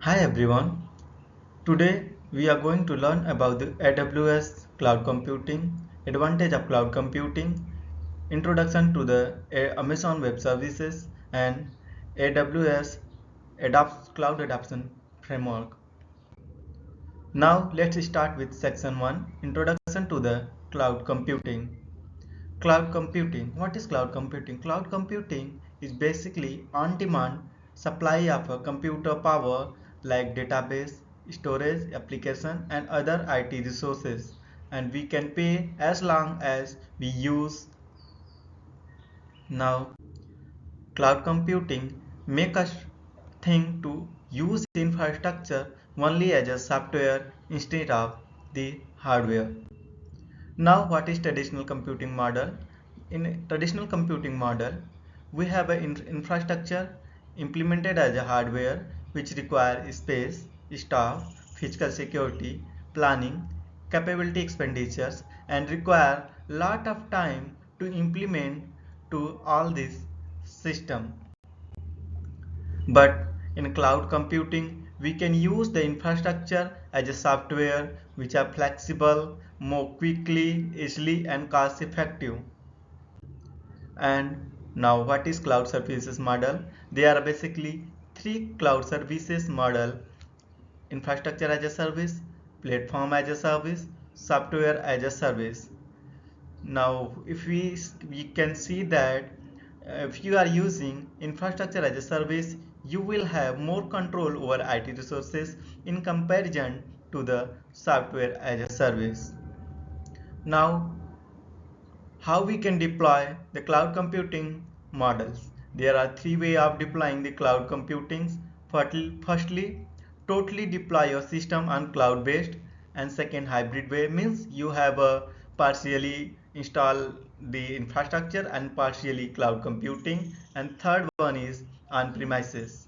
Hi everyone. Today we are going to learn about the AWS cloud computing, advantage of cloud computing, introduction to the Amazon Web Services and AWS Cloud Adoption Framework. Now let's start with section 1, introduction to the cloud computing. Cloud computing. What is cloud computing? Cloud computing is basically on-demand supply of a computer power like database, storage, application and other IT resources, and we can pay as long as we use. Now cloud computing make us think to use infrastructure only as a software instead of the hardware. Now, what is traditional computing model? In traditional computing model, we have an infrastructure implemented as a hardware which require space, staff, physical security, planning, capability expenditures, and require lot of time to implement to all this system. But in cloud computing, we can use the infrastructure as a software which are flexible, more quickly, easily and cost effective. And now what is cloud services model? There are basically three cloud services model: infrastructure as a service, platform as a service, software as a service. Now if we can see that if you are using infrastructure as a service, you will have more control over IT resources in comparison to the software as a service. Now how we can deploy the cloud computing models? There are three ways of deploying the cloud computing. Firstly, totally deploy your system on cloud based, and second, hybrid way means you have a partially install the infrastructure and partially cloud computing, and third one is on premises.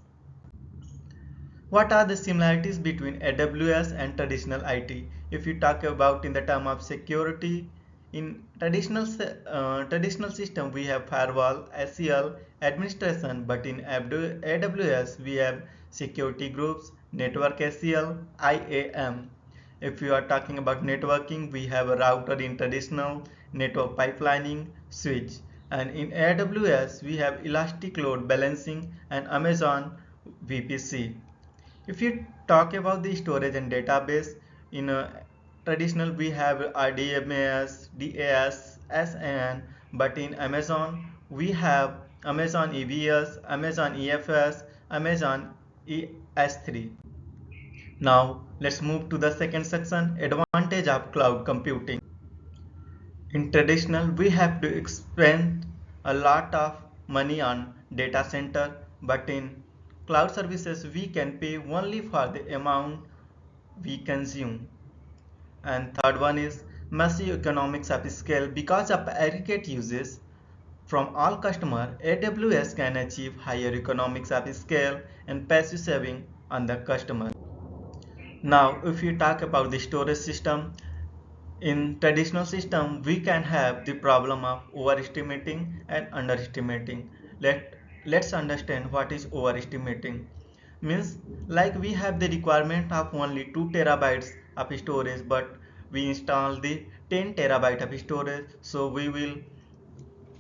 What are the similarities between AWS and traditional IT? If you talk about in the term of security, in traditional system we have firewall, SEL, administration, but in AWS we have security groups, network SEL, IAM. If you are talking about networking, we have a router in traditional, network pipelining, switch. And in AWS we have elastic load balancing and Amazon VPC. If you talk about the storage and database, in traditional we have RDMAS, DAS, SAN, but in Amazon we have Amazon EBS, Amazon EFS, Amazon ES3. Now let's move to the second section, advantage of cloud computing. In traditional, we have to spend a lot of money on data center, but in cloud services, we can pay only for the amount we consume. And third one is massive economics of scale. Because of aggregate uses from all customer, AWS can achieve higher economics of scale and passive saving on the customer. Now, if you talk about the storage system, in traditional system, we can have the problem of overestimating and underestimating. Let's understand what is overestimating. Means like we have the requirement of only 2 terabytes of storage, but we install the 10 terabyte of storage, so we will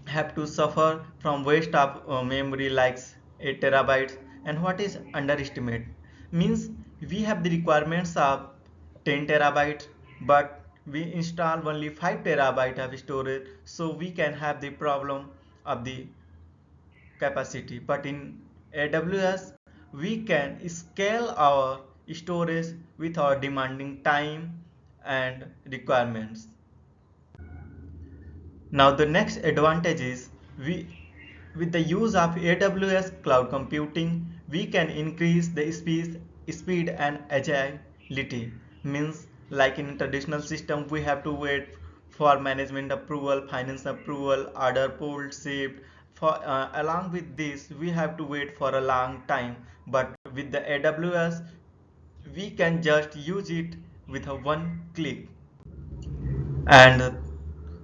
have to suffer from waste of memory like 8 terabytes. And what is underestimate? Means we have the requirements of 10 terabytes, but we install only 5 terabyte of storage, so we can have the problem of the capacity. But in AWS we can scale our storage without demanding time and requirements. Now the next advantage is with the use of AWS cloud computing, we can increase the speed and agility. Means like in traditional system, we have to wait for management approval, finance approval, order pulled, shipped. For along with this, we have to wait for a long time. But with the AWS, we can just use it with a one click. And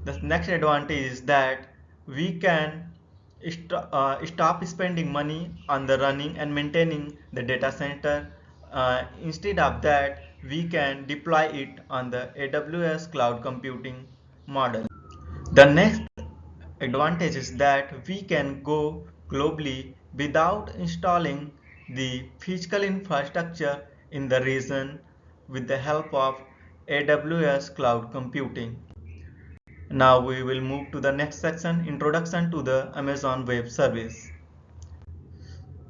the next advantage is that we can stop spending money on the running and maintaining the data center. Instead of that, we can deploy it on the AWS cloud computing model. The next advantage is that we can go globally without installing the physical infrastructure in the region with the help of AWS cloud computing. Now we will move to the next section, Introduction to the Amazon Web Service.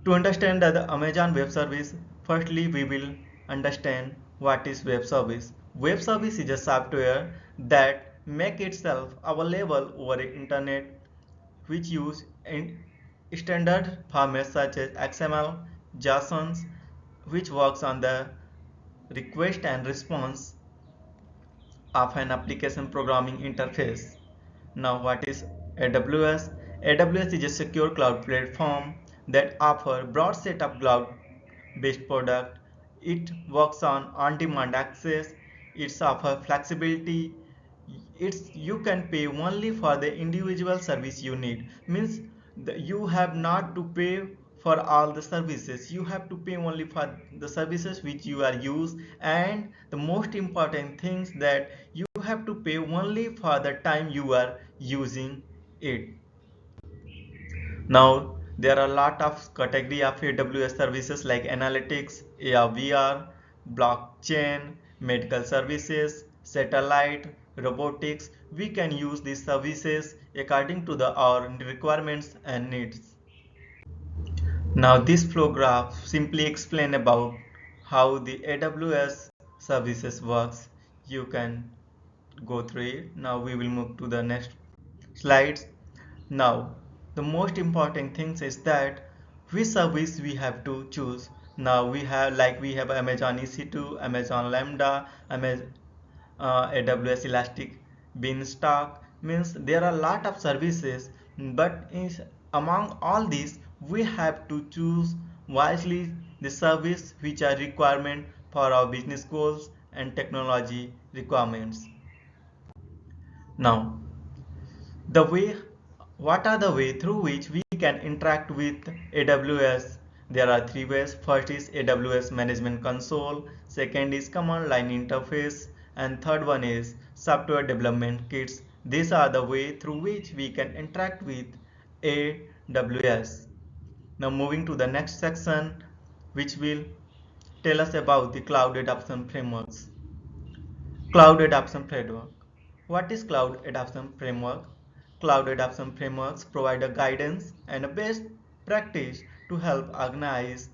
To understand the Amazon Web Service, firstly we will understand what is web service. Web service is a software that make itself available over the internet which use in standard formats such as XML, JSON, which works on the request and response of an application programming interface. Now what is AWS? AWS is a secure cloud platform that offers broad set of cloud based product. It works on on-demand access. It offers flexibility. It's you can pay only for the individual service you need. Means you have not to pay for all the services. You have to pay only for the services which you are use, and the most important things that you have to pay only for the time you are using it. Now there are a lot of category of AWS services like analytics, AR, VR, blockchain, medical services, satellite, robotics. We can use these services according to our requirements and needs. Now this flow graph simply explain about how the AWS services works. You can go through it. Now we will move to the next slides. Now the most important thing is that which service we have to choose. Now we have Amazon EC2, Amazon Lambda, Amazon AWS Elastic Beanstalk. Means there are a lot of services, but among all these we have to choose wisely the service which are requirement for our business goals and technology requirements. Now the way what are the way through which we can interact with AWS? There are three ways. First is AWS management console, second is command line interface, and third one is software development kits. These are the way through which we can interact with AWS. Now moving to the next section, which will tell us about the cloud adoption frameworks. Cloud Adoption Framework. What is Cloud Adoption Framework? Cloud Adoption Frameworks provide a guidance and a best practice to help organizations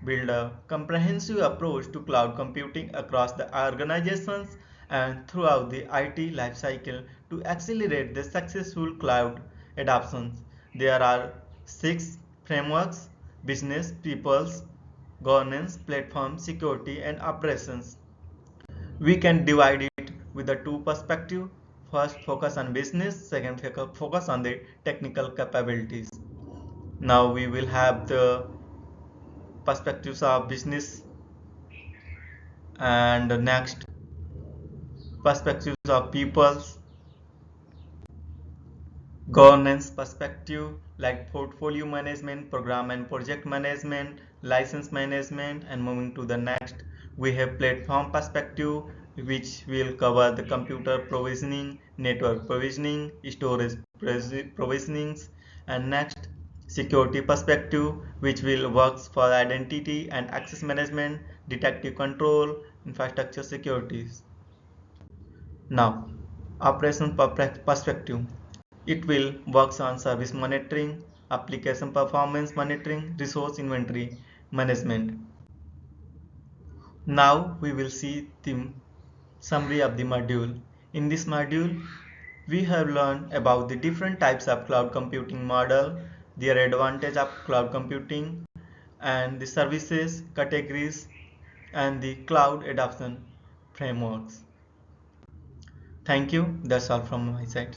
build a comprehensive approach to cloud computing across the organizations and throughout the IT lifecycle to accelerate the successful cloud adoptions. There are 6 frameworks: business, peoples, governance, platform, security, and operations. We can divide it with the two perspective. First focus on business, second focus on the technical capabilities. Now we will have the perspectives of business, and the next perspectives of peoples, governance perspective like portfolio management, program and project management, license management, and moving to the next we have platform perspective, which will cover the computer provisioning, network provisioning, storage provisionings, and next security perspective, which will works for identity and access management, detective control, infrastructure securities. Now, operation perspective. It will works on service monitoring, application performance monitoring, resource inventory management. Now we will see the summary of the module. In this module, we have learned about the different types of cloud computing model, their advantage of cloud computing, and the services, categories, and the cloud adoption frameworks. Thank you. That's all from my side.